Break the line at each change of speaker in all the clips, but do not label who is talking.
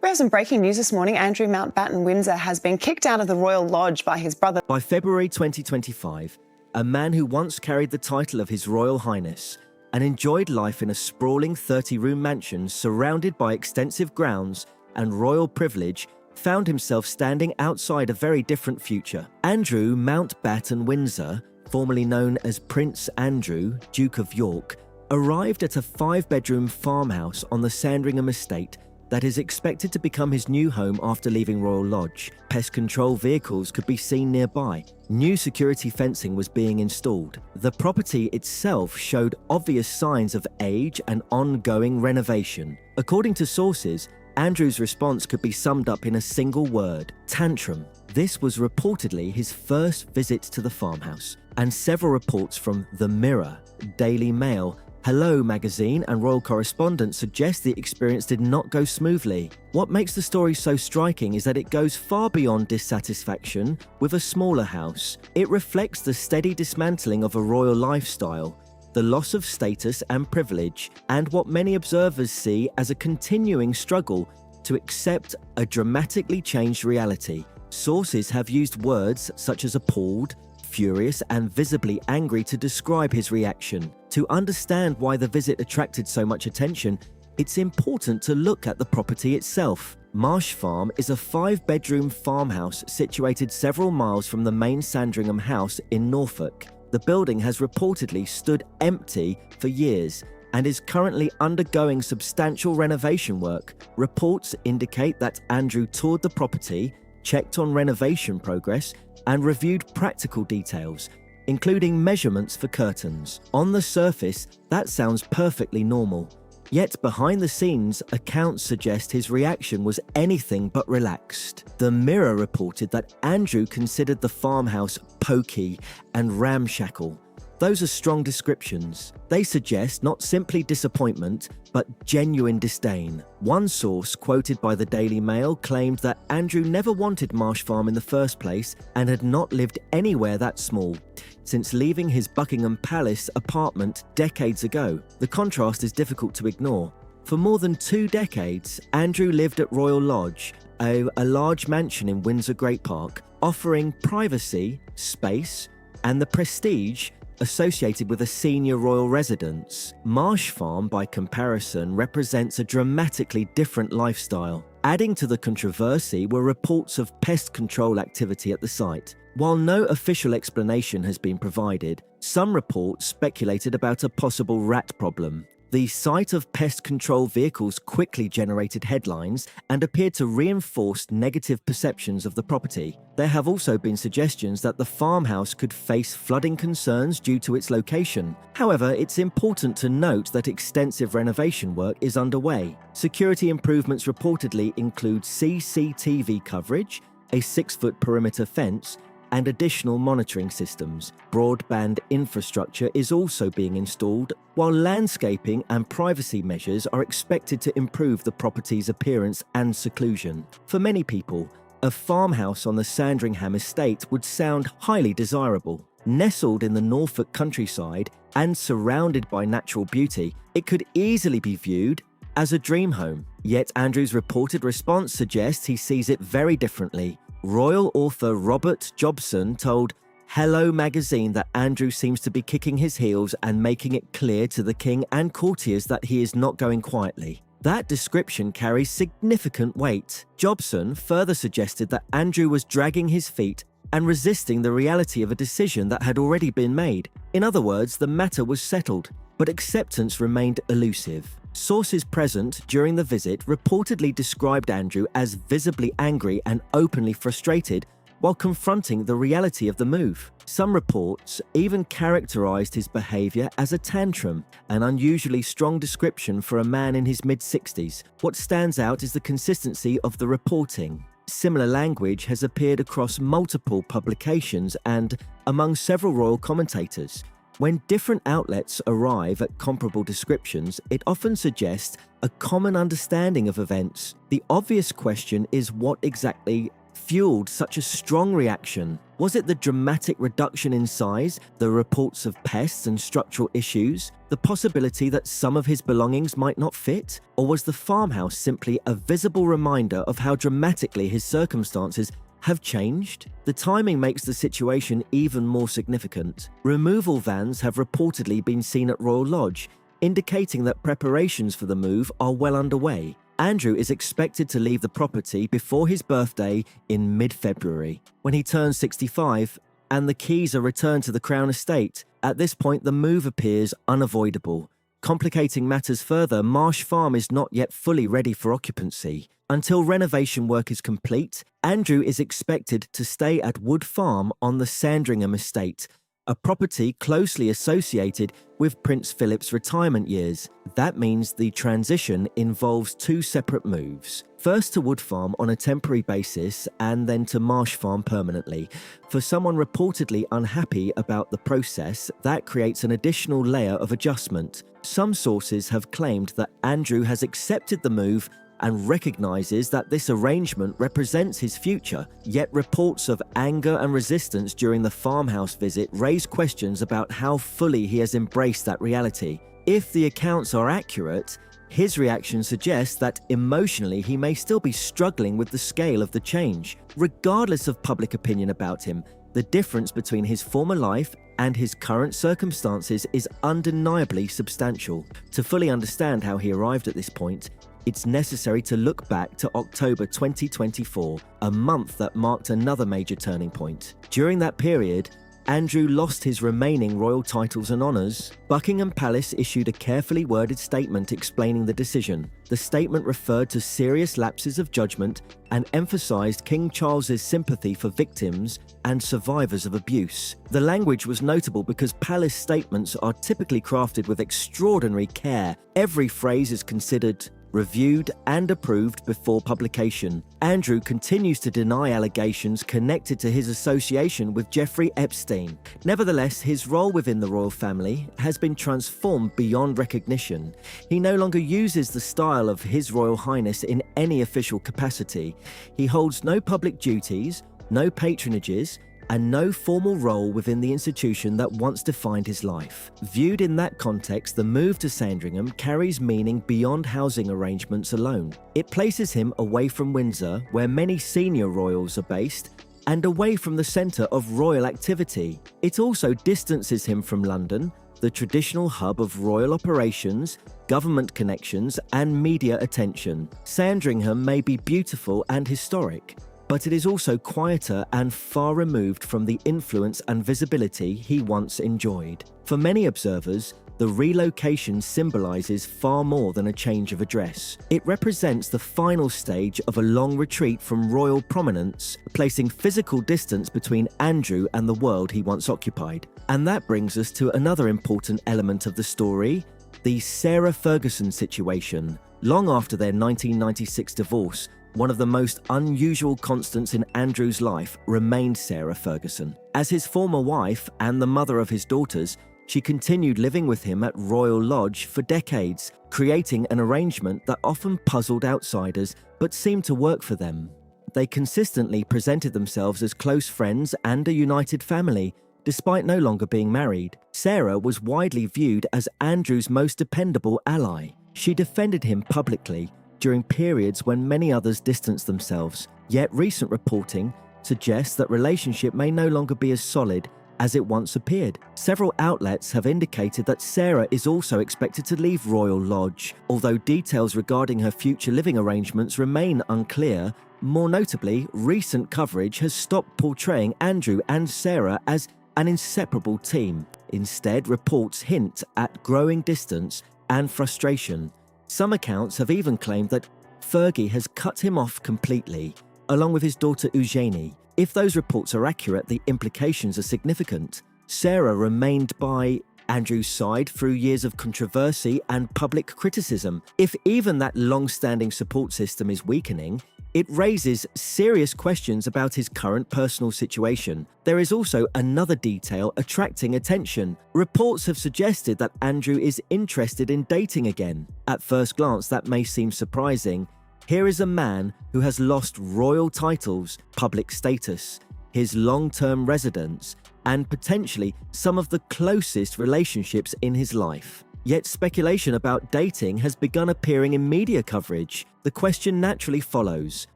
We have some breaking news this morning. Andrew Mountbatten Windsor has been kicked out of the Royal Lodge by his brother.
By February 2025, a man who once carried the title of His Royal Highness and enjoyed life in a sprawling 30-room mansion surrounded by extensive grounds and royal privilege found himself standing outside a very different future. Andrew Mountbatten Windsor, formerly known as Prince Andrew, Duke of York, arrived at a 5-bedroom farmhouse on the Sandringham estate that is expected to become his new home after leaving Royal Lodge. Pest control vehicles could be seen nearby. New security fencing was being installed. The property itself showed obvious signs of age and ongoing renovation. According to sources, Andrew's response could be summed up in a single word: tantrum. This was reportedly his first visit to the farmhouse, and several reports from The Mirror, Daily Mail, Hello magazine and royal correspondence suggest the experience did not go smoothly. What makes the story so striking is that it goes far beyond dissatisfaction with a smaller house. It reflects the steady dismantling of a royal lifestyle, the loss of status and privilege, and what many observers see as a continuing struggle to accept a dramatically changed reality. Sources have used words such as appalled, furious and visibly angry to describe his reaction. To understand why the visit attracted so much attention, it's important to look at the property itself. Marsh Farm is a 5-bedroom farmhouse situated several miles from the main Sandringham house in Norfolk. The building has reportedly stood empty for years and is currently undergoing substantial renovation work. Reports indicate that Andrew toured the property, checked on renovation progress, and reviewed practical details, including measurements for curtains. On the surface, that sounds perfectly normal. Yet behind the scenes, accounts suggest his reaction was anything but relaxed. The Mirror reported that Andrew considered the farmhouse pokey and ramshackle. Those are strong descriptions. They suggest not simply disappointment, but genuine disdain. One source, quoted by the Daily Mail, claimed that Andrew never wanted Marsh Farm in the first place and had not lived anywhere that small since leaving his Buckingham Palace apartment decades ago. The contrast is difficult to ignore. For more than 2 decades, Andrew lived at Royal Lodge, a large mansion in Windsor Great Park, offering privacy, space, and the prestige associated with a senior royal residence. Marsh Farm, by comparison, represents a dramatically different lifestyle. Adding to the controversy were reports of pest control activity at the site. While no official explanation has been provided, some reports speculated about a possible rat problem. The sight of pest control vehicles quickly generated headlines and appeared to reinforce negative perceptions of the property. There have also been suggestions that the farmhouse could face flooding concerns due to its location. However, it's important to note that extensive renovation work is underway. Security improvements reportedly include CCTV coverage, a 6-foot perimeter fence, and additional monitoring systems. Broadband infrastructure is also being installed, while landscaping and privacy measures are expected to improve the property's appearance and seclusion. For many people, a farmhouse on the Sandringham estate would sound highly desirable. Nestled in the Norfolk countryside and surrounded by natural beauty, it could easily be viewed as a dream home. Yet Andrew's reported response suggests he sees it very differently. Royal author Robert Jobson told Hello magazine that Andrew seems to be kicking his heels and making it clear to the king and courtiers that he is not going quietly. That description carries significant weight. Jobson further suggested that Andrew was dragging his feet and resisting the reality of a decision that had already been made. In other words, the matter was settled, but acceptance remained elusive. Sources present during the visit reportedly described Andrew as visibly angry and openly frustrated while confronting the reality of the move. Some reports even characterized his behavior as a tantrum, an unusually strong description for a man in his mid-60s. What stands out is the consistency of the reporting. Similar language has appeared across multiple publications and among several royal commentators. When different outlets arrive at comparable descriptions, it often suggests a common understanding of events. The obvious question is what exactly fueled such a strong reaction? Was it the dramatic reduction in size, the reports of pests and structural issues, the possibility that some of his belongings might not fit? Or was the farmhouse simply a visible reminder of how dramatically his circumstances have changed? The timing makes the situation even more significant. Removal vans have reportedly been seen at Royal Lodge, indicating that preparations for the move are well underway. Andrew is expected to leave the property before his birthday in mid-February, when he turns 65, and the keys are returned to the Crown Estate. At this point, the move appears unavoidable. Complicating matters further, Marsh Farm is not yet fully ready for occupancy. Until renovation work is complete, Andrew is expected to stay at Wood Farm on the Sandringham estate, a property closely associated with Prince Philip's retirement years. That means the transition involves two separate moves. First to Wood Farm on a temporary basis and then to Marsh Farm permanently. For someone reportedly unhappy about the process, that creates an additional layer of adjustment. Some sources have claimed that Andrew has accepted the move and recognizes that this arrangement represents his future. Yet reports of anger and resistance during the farmhouse visit raise questions about how fully he has embraced that reality. If the accounts are accurate, his reaction suggests that emotionally he may still be struggling with the scale of the change. Regardless of public opinion about him, the difference between his former life and his current circumstances is undeniably substantial. To fully understand how he arrived at this point, it's necessary to look back to October 2024, a month that marked another major turning point. During that period, Andrew lost his remaining royal titles and honours. Buckingham Palace issued a carefully worded statement explaining the decision. The statement referred to serious lapses of judgment and emphasised King Charles's sympathy for victims and survivors of abuse. The language was notable because palace statements are typically crafted with extraordinary care. Every phrase is considered, reviewed and approved before publication. Andrew continues to deny allegations connected to his association with Jeffrey Epstein. Nevertheless, his role within the royal family has been transformed beyond recognition. He no longer uses the style of His Royal Highness in any official capacity. He holds no public duties, no patronages, and no formal role within the institution that once defined his life. Viewed in that context, the move to Sandringham carries meaning beyond housing arrangements alone. It places him away from Windsor, where many senior royals are based, and away from the centre of royal activity. It also distances him from London, the traditional hub of royal operations, government connections, and media attention. Sandringham may be beautiful and historic, but it is also quieter and far removed from the influence and visibility he once enjoyed. For many observers, the relocation symbolises far more than a change of address. It represents the final stage of a long retreat from royal prominence, placing physical distance between Andrew and the world he once occupied. And that brings us to another important element of the story, the Sarah Ferguson situation. Long after their 1996 divorce, one of the most unusual constants in Andrew's life remained Sarah Ferguson. As his former wife and the mother of his daughters, she continued living with him at Royal Lodge for decades, creating an arrangement that often puzzled outsiders but seemed to work for them. They consistently presented themselves as close friends and a united family, despite no longer being married. Sarah was widely viewed as Andrew's most dependable ally. She defended him publicly during periods when many others distanced themselves. Yet recent reporting suggests that relationship may no longer be as solid as it once appeared. Several outlets have indicated that Sarah is also expected to leave Royal Lodge, although details regarding her future living arrangements remain unclear. More notably, recent coverage has stopped portraying Andrew and Sarah as an inseparable team. Instead, reports hint at growing distance and frustration. Some accounts have even claimed that Fergie has cut him off completely, along with his daughter Eugenie. If those reports are accurate, the implications are significant. Sarah remained by Andrew's side through years of controversy and public criticism. If even that long-standing support system is weakening, it raises serious questions about his current personal situation. There is also another detail attracting attention. Reports have suggested that Andrew is interested in dating again. At first glance, that may seem surprising. Here is a man who has lost royal titles, public status, his long-term residence, and potentially some of the closest relationships in his life. Yet speculation about dating has begun appearing in media coverage. The question naturally follows: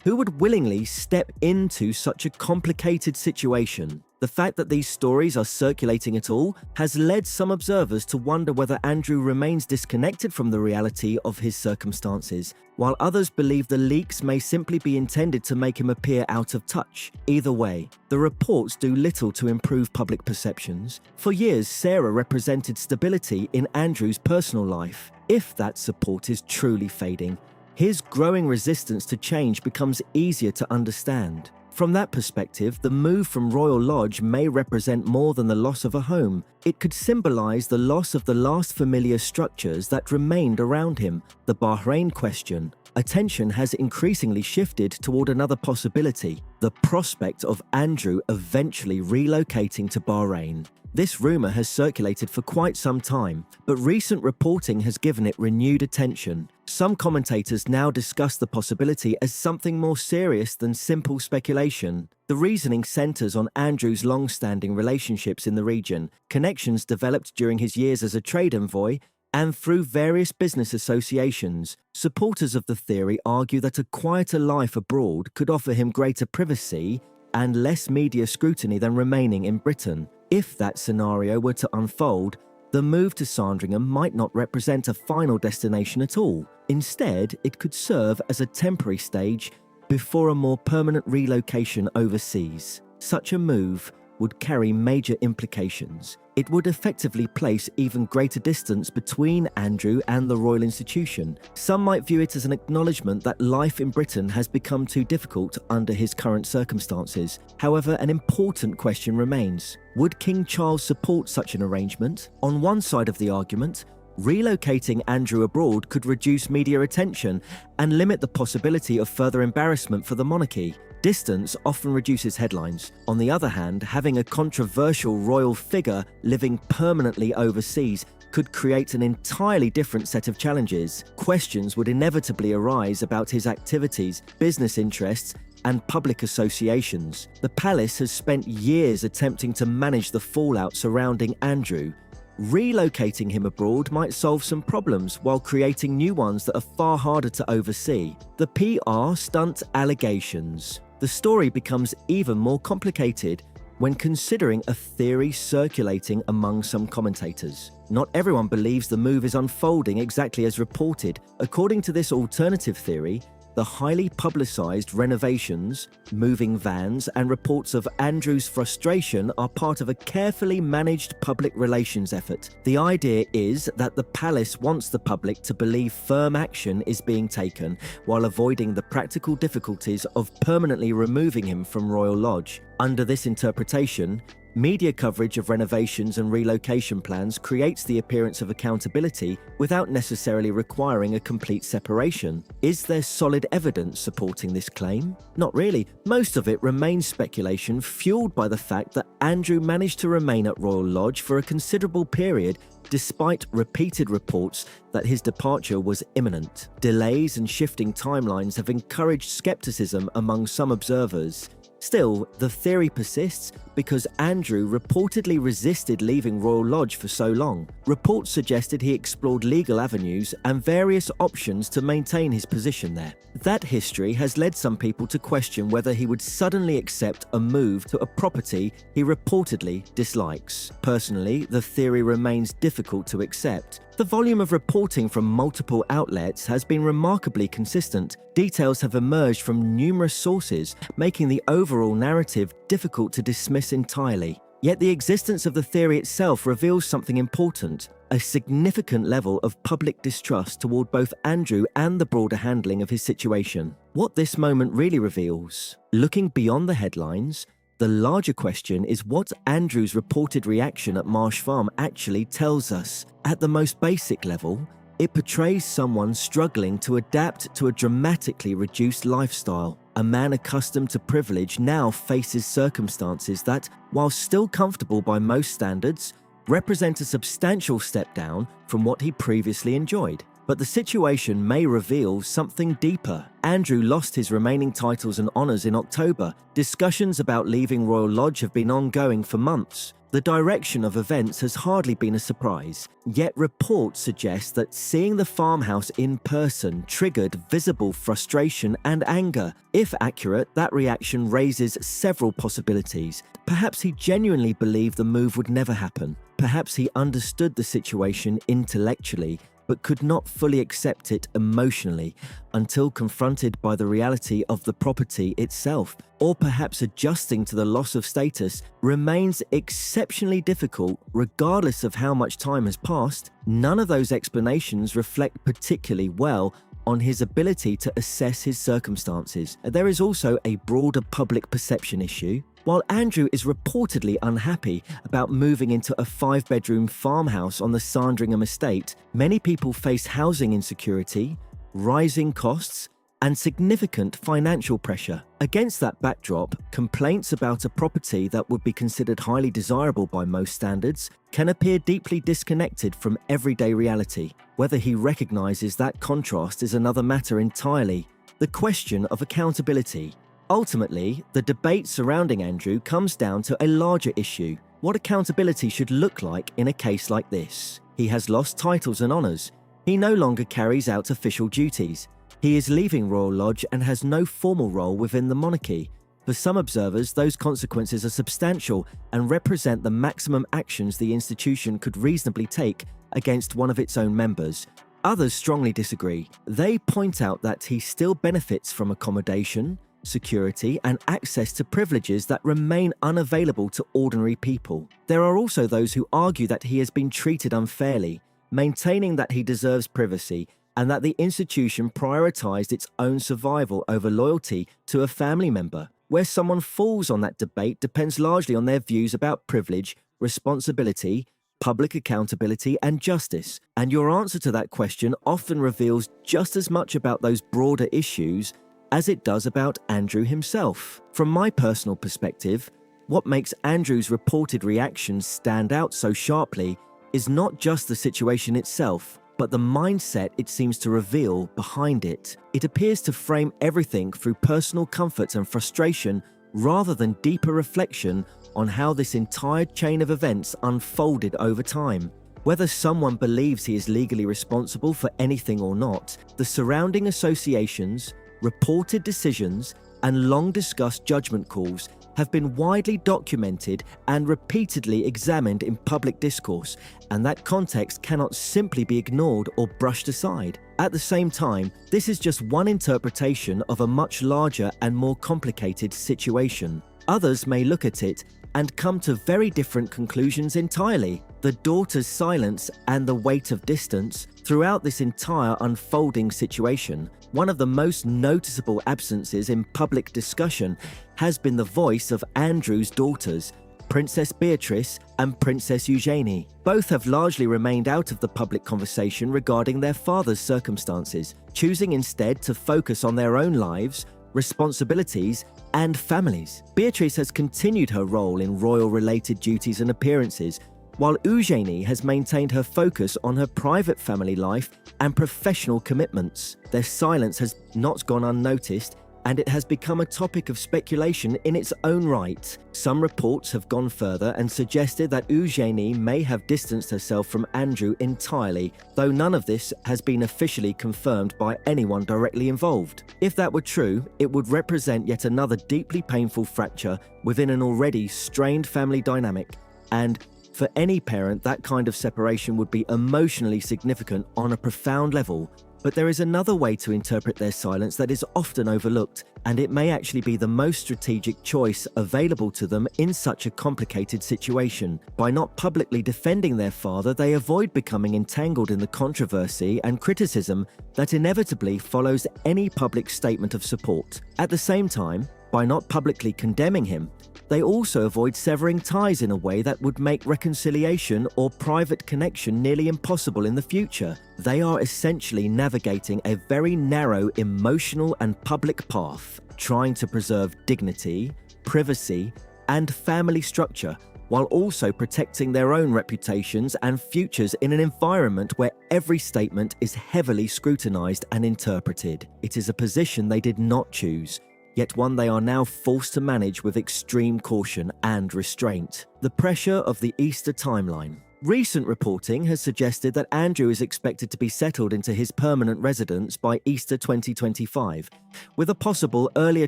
who would willingly step into such a complicated situation? The fact that these stories are circulating at all has led some observers to wonder whether Andrew remains disconnected from the reality of his circumstances, while others believe the leaks may simply be intended to make him appear out of touch. Either way, the reports do little to improve public perceptions. For years, Sarah represented stability in Andrew's personal life. If that support is truly fading, his growing resistance to change becomes easier to understand. From that perspective, the move from Royal Lodge may represent more than the loss of a home. It could symbolize the loss of the last familiar structures that remained around him. The Bahrain question. Attention has increasingly shifted toward another possibility: the prospect of Andrew eventually relocating to Bahrain. This rumor has circulated for quite some time, but recent reporting has given it renewed attention. Some commentators now discuss the possibility as something more serious than simple speculation. The reasoning centers on Andrew's long-standing relationships in the region, connections developed during his years as a trade envoy, and through various business associations. Supporters of the theory argue that a quieter life abroad could offer him greater privacy and less media scrutiny than remaining in Britain. If that scenario were to unfold, the move to Sandringham might not represent a final destination at all. Instead, it could serve as a temporary stage before a more permanent relocation overseas. Such a move would carry major implications. It would effectively place even greater distance between Andrew and the royal institution. Some might view it as an acknowledgement that life in Britain has become too difficult under his current circumstances. However, an important question remains: would King Charles support such an arrangement? On one side of the argument, relocating Andrew abroad could reduce media attention and limit the possibility of further embarrassment for the monarchy. Distance often reduces headlines. On the other hand, having a controversial royal figure living permanently overseas could create an entirely different set of challenges. Questions would inevitably arise about his activities, business interests, and public associations. The palace has spent years attempting to manage the fallout surrounding Andrew. Relocating him abroad might solve some problems while creating new ones that are far harder to oversee. The PR stunt allegations. The story becomes even more complicated when considering a theory circulating among some commentators. Not everyone believes the move is unfolding exactly as reported. According to this alternative theory, the highly publicized renovations, moving vans, and reports of Andrew's frustration are part of a carefully managed public relations effort. The idea is that the palace wants the public to believe firm action is being taken while avoiding the practical difficulties of permanently removing him from Royal Lodge. Under this interpretation, media coverage of renovations and relocation plans creates the appearance of accountability without necessarily requiring a complete separation. Is there solid evidence supporting this claim? Not really. Most of it remains speculation fueled by the fact that Andrew managed to remain at Royal Lodge for a considerable period despite repeated reports that his departure was imminent. Delays and shifting timelines have encouraged skepticism among some observers. Still, the theory persists because Andrew reportedly resisted leaving Royal Lodge for so long. Reports suggested he explored legal avenues and various options to maintain his position there. That history has led some people to question whether he would suddenly accept a move to a property he reportedly dislikes. Personally, the theory remains difficult to accept. The volume of reporting from multiple outlets has been remarkably consistent. Details have emerged from numerous sources, making the overall narrative difficult to dismiss entirely. Yet the existence of the theory itself reveals something important: a significant level of public distrust toward both Andrew and the broader handling of his situation. What this moment really reveals, looking beyond the headlines, the larger question is what Andrew's reported reaction at Marsh Farm actually tells us. At the most basic level, it portrays someone struggling to adapt to a dramatically reduced lifestyle. A man accustomed to privilege now faces circumstances that, while still comfortable by most standards, represent a substantial step down from what he previously enjoyed. But the situation may reveal something deeper. Andrew lost his remaining titles and honours in October. Discussions about leaving Royal Lodge have been ongoing for months. The direction of events has hardly been a surprise, yet reports suggest that seeing the farmhouse in person triggered visible frustration and anger. If accurate, that reaction raises several possibilities. Perhaps he genuinely believed the move would never happen. Perhaps he understood the situation intellectually, but could not fully accept it emotionally until confronted by the reality of the property itself. Or perhaps adjusting to the loss of status remains exceptionally difficult regardless of how much time has passed. None of those explanations reflect particularly well on his ability to assess his circumstances. There is also a broader public perception issue. While Andrew is reportedly unhappy about moving into a 5-bedroom farmhouse on the Sandringham estate, many people face housing insecurity, rising costs, and significant financial pressure. Against that backdrop, complaints about a property that would be considered highly desirable by most standards can appear deeply disconnected from everyday reality. Whether he recognizes that contrast is another matter entirely. The question of accountability. Ultimately, the debate surrounding Andrew comes down to a larger issue: what accountability should look like in a case like this. He has lost titles and honours. He no longer carries out official duties. He is leaving Royal Lodge and has no formal role within the monarchy. For some observers, those consequences are substantial and represent the maximum actions the institution could reasonably take against one of its own members. Others strongly disagree. They point out that he still benefits from accommodation, security, and access to privileges that remain unavailable to ordinary people. There are also those who argue that he has been treated unfairly, maintaining that he deserves privacy and that the institution prioritized its own survival over loyalty to a family member. Where someone falls on that debate depends largely on their views about privilege, responsibility, public accountability, and justice. And your answer to that question often reveals just as much about those broader issues as it does about Andrew himself. From my personal perspective, what makes Andrew's reported reactions stand out so sharply is not just the situation itself, but the mindset it seems to reveal behind it. It appears to frame everything through personal comfort and frustration rather than deeper reflection on how this entire chain of events unfolded over time. Whether someone believes he is legally responsible for anything or not, the surrounding associations, reported decisions, and long-discussed judgment calls have been widely documented and repeatedly examined in public discourse, and that context cannot simply be ignored or brushed aside. At the same time, this is just one interpretation of a much larger and more complicated situation. Others may look at it and come to very different conclusions entirely. The daughter's silence and the weight of distance throughout this entire unfolding situation. One of the most noticeable absences in public discussion has been the voice of Andrew's daughters, Princess Beatrice and Princess Eugenie. Both have largely remained out of the public conversation regarding their father's circumstances, choosing instead to focus on their own lives, responsibilities, and families. Beatrice has continued her role in royal-related duties and appearances, while Eugenie has maintained her focus on her private family life and professional commitments. Their silence has not gone unnoticed, and it has become a topic of speculation in its own right. Some reports have gone further and suggested that Eugenie may have distanced herself from Andrew entirely, though none of this has been officially confirmed by anyone directly involved. If that were true, it would represent yet another deeply painful fracture within an already strained family dynamic, and for any parent, that kind of separation would be emotionally significant on a profound level. But there is another way to interpret their silence that is often overlooked, and it may actually be the most strategic choice available to them in such a complicated situation. By not publicly defending their father, they avoid becoming entangled in the controversy and criticism that inevitably follows any public statement of support. At the same time, by not publicly condemning him, they also avoid severing ties in a way that would make reconciliation or private connection nearly impossible in the future. They are essentially navigating a very narrow emotional and public path, trying to preserve dignity, privacy, and family structure, while also protecting their own reputations and futures in an environment where every statement is heavily scrutinized and interpreted. It is a position they did not choose, yet one they are now forced to manage with extreme caution and restraint. The pressure of the Easter timeline. Recent reporting has suggested that Andrew is expected to be settled into his permanent residence by Easter 2025, with a possible earlier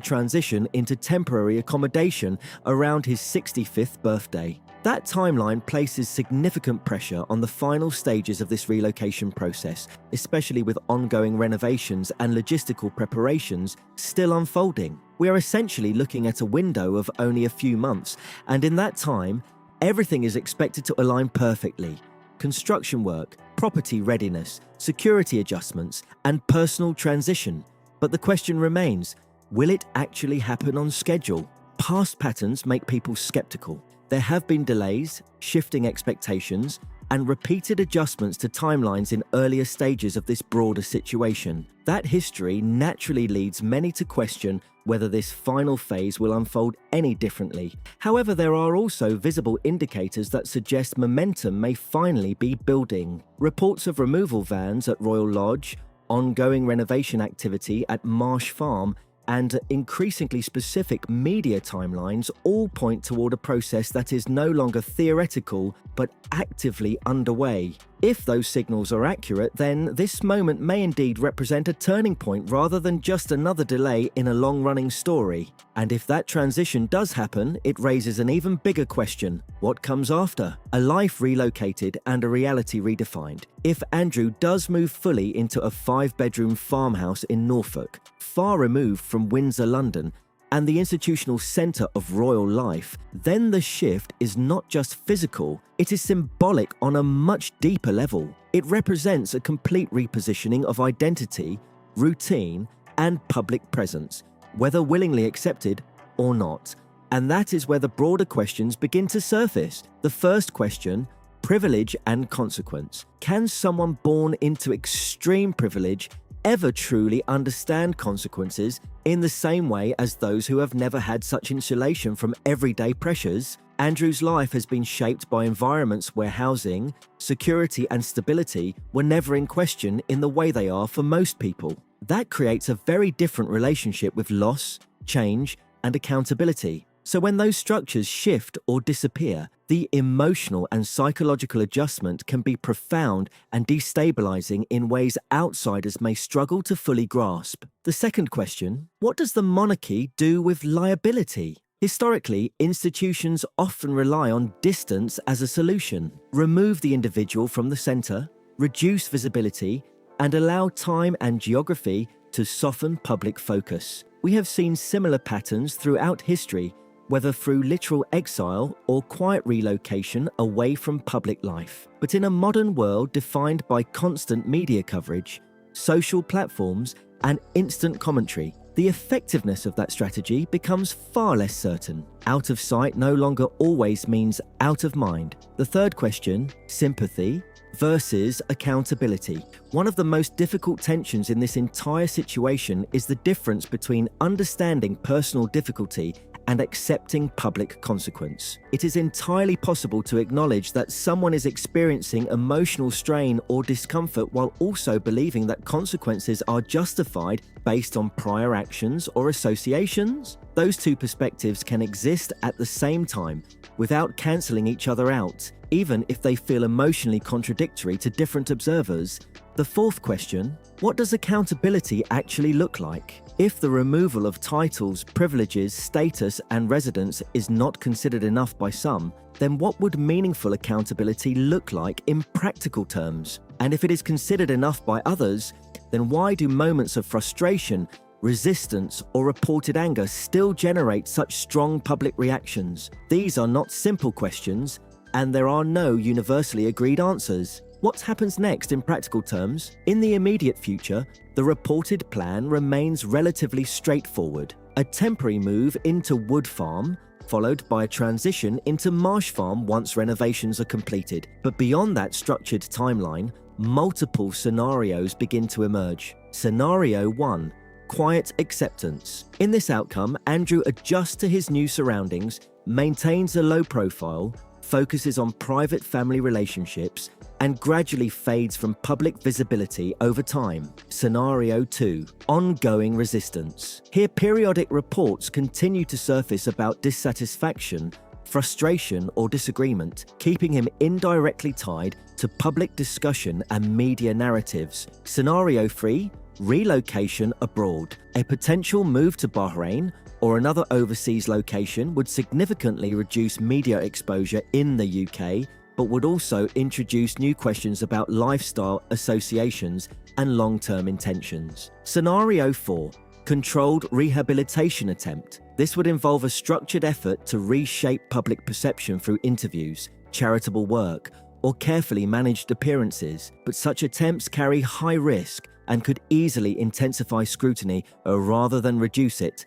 transition into temporary accommodation around his 65th birthday. That timeline places significant pressure on the final stages of this relocation process, especially with ongoing renovations and logistical preparations still unfolding. We are essentially looking at a window of only a few months, and in that time, everything is expected to align perfectly. Construction work, property readiness, security adjustments, and personal transition. But the question remains, will it actually happen on schedule? Past patterns make people skeptical. There have been delays, shifting expectations, and repeated adjustments to timelines in earlier stages of this broader situation. That history naturally leads many to question whether this final phase will unfold any differently. However, there are also visible indicators that suggest momentum may finally be building. Reports of removal vans at Royal Lodge, ongoing renovation activity at Marsh Farm, and increasingly specific media timelines all point toward a process that is no longer theoretical but actively underway. If those signals are accurate, then this moment may indeed represent a turning point rather than just another delay in a long-running story. And if that transition does happen, it raises an even bigger question. What comes after? A life relocated and a reality redefined. If Andrew does move fully into a 5-bedroom farmhouse in Norfolk, far removed from Windsor, London, and the institutional centre of royal life, then the shift is not just physical, it is symbolic on a much deeper level. It represents a complete repositioning of identity, routine, and public presence, whether willingly accepted or not. And that is where the broader questions begin to surface. The first question, privilege and consequence. Can someone born into extreme privilege ever truly understand consequences in the same way as those who have never had such insulation from everyday pressures? Andrew's life has been shaped by environments where housing, security, and stability were never in question in the way they are for most people. That creates a very different relationship with loss, change, and accountability. So when those structures shift or disappear, the emotional and psychological adjustment can be profound and destabilizing in ways outsiders may struggle to fully grasp. The second question, what does the monarchy do with liability? Historically, institutions often rely on distance as a solution. Remove the individual from the center, reduce visibility, and allow time and geography to soften public focus. We have seen similar patterns throughout history, whether through literal exile or quiet relocation away from public life. But in a modern world defined by constant media coverage, social platforms, and instant commentary, the effectiveness of that strategy becomes far less certain. Out of sight no longer always means out of mind. The third question, sympathy versus accountability. One of the most difficult tensions in this entire situation is the difference between understanding personal difficulty and accepting public consequence. It is entirely possible to acknowledge that someone is experiencing emotional strain or discomfort while also believing that consequences are justified based on prior actions or associations. Those two perspectives can exist at the same time without cancelling each other out, even if they feel emotionally contradictory to different observers. The fourth question, what does accountability actually look like? If the removal of titles, privileges, status, and residence is not considered enough by some, then what would meaningful accountability look like in practical terms? And if it is considered enough by others, then why do moments of frustration, resistance, or reported anger still generate such strong public reactions? These are not simple questions, and there are no universally agreed answers. What happens next in practical terms? In the immediate future, the reported plan remains relatively straightforward. A temporary move into Wood Farm, followed by a transition into Marsh Farm once renovations are completed. But beyond that structured timeline, multiple scenarios begin to emerge. Scenario 1. Quiet acceptance. In this outcome, Andrew adjusts to his new surroundings, maintains a low profile, focuses on private family relationships and gradually fades from public visibility over time. Scenario 2. Ongoing resistance. Here, periodic reports continue to surface about dissatisfaction, frustration, or disagreement, keeping him indirectly tied to public discussion and media narratives. Scenario 3. Relocation abroad. A potential move to Bahrain or another overseas location would significantly reduce media exposure in the UK, but would also introduce new questions about lifestyle associations and long-term intentions. Scenario 4. Controlled rehabilitation attempt. This would involve a structured effort to reshape public perception through interviews, charitable work, or carefully managed appearances, but such attempts carry high risk and could easily intensify scrutiny rather than reduce it.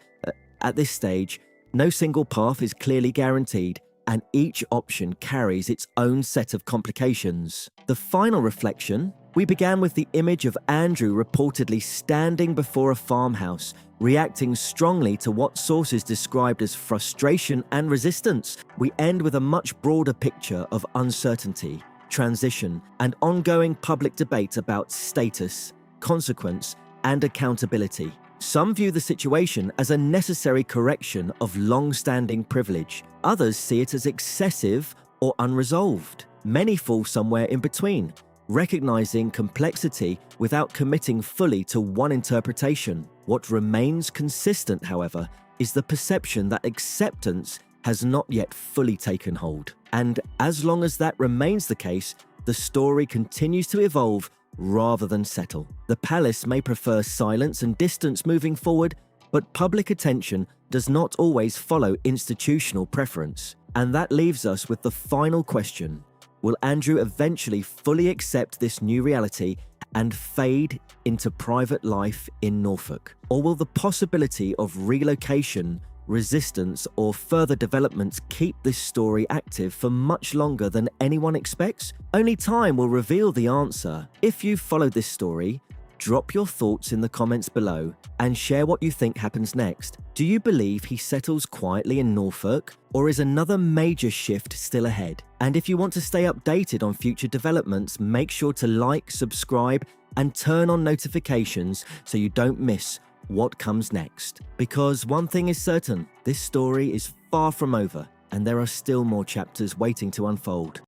At this stage, no single path is clearly guaranteed, and each option carries its own set of complications. The final reflection: we began with the image of Andrew reportedly standing before a farmhouse, reacting strongly to what sources described as frustration and resistance. We end with a much broader picture of uncertainty, transition, and ongoing public debate about status, consequence, and accountability. Some view the situation as a necessary correction of long-standing privilege. Others see it as excessive or unresolved. Many fall somewhere in between, recognizing complexity without committing fully to one interpretation. What remains consistent, however, is the perception that acceptance has not yet fully taken hold. And as long as that remains the case, the story continues to evolve rather than settle. The palace may prefer silence and distance moving forward, but public attention does not always follow institutional preference. And that leaves us with the final question: will Andrew eventually fully accept this new reality and fade into private life in Norfolk? Or will the possibility of relocation, resistance, or further developments keep this story active for much longer than anyone expects? Only time will reveal the answer. If you've followed this story, drop your thoughts in the comments below and share what you think happens next. Do you believe he settles quietly in Norfolk, or is another major shift still ahead? And if you want to stay updated on future developments, make sure to like, subscribe, and turn on notifications so you don't miss what comes next. Because one thing is certain, this story is far from over, and there are still more chapters waiting to unfold.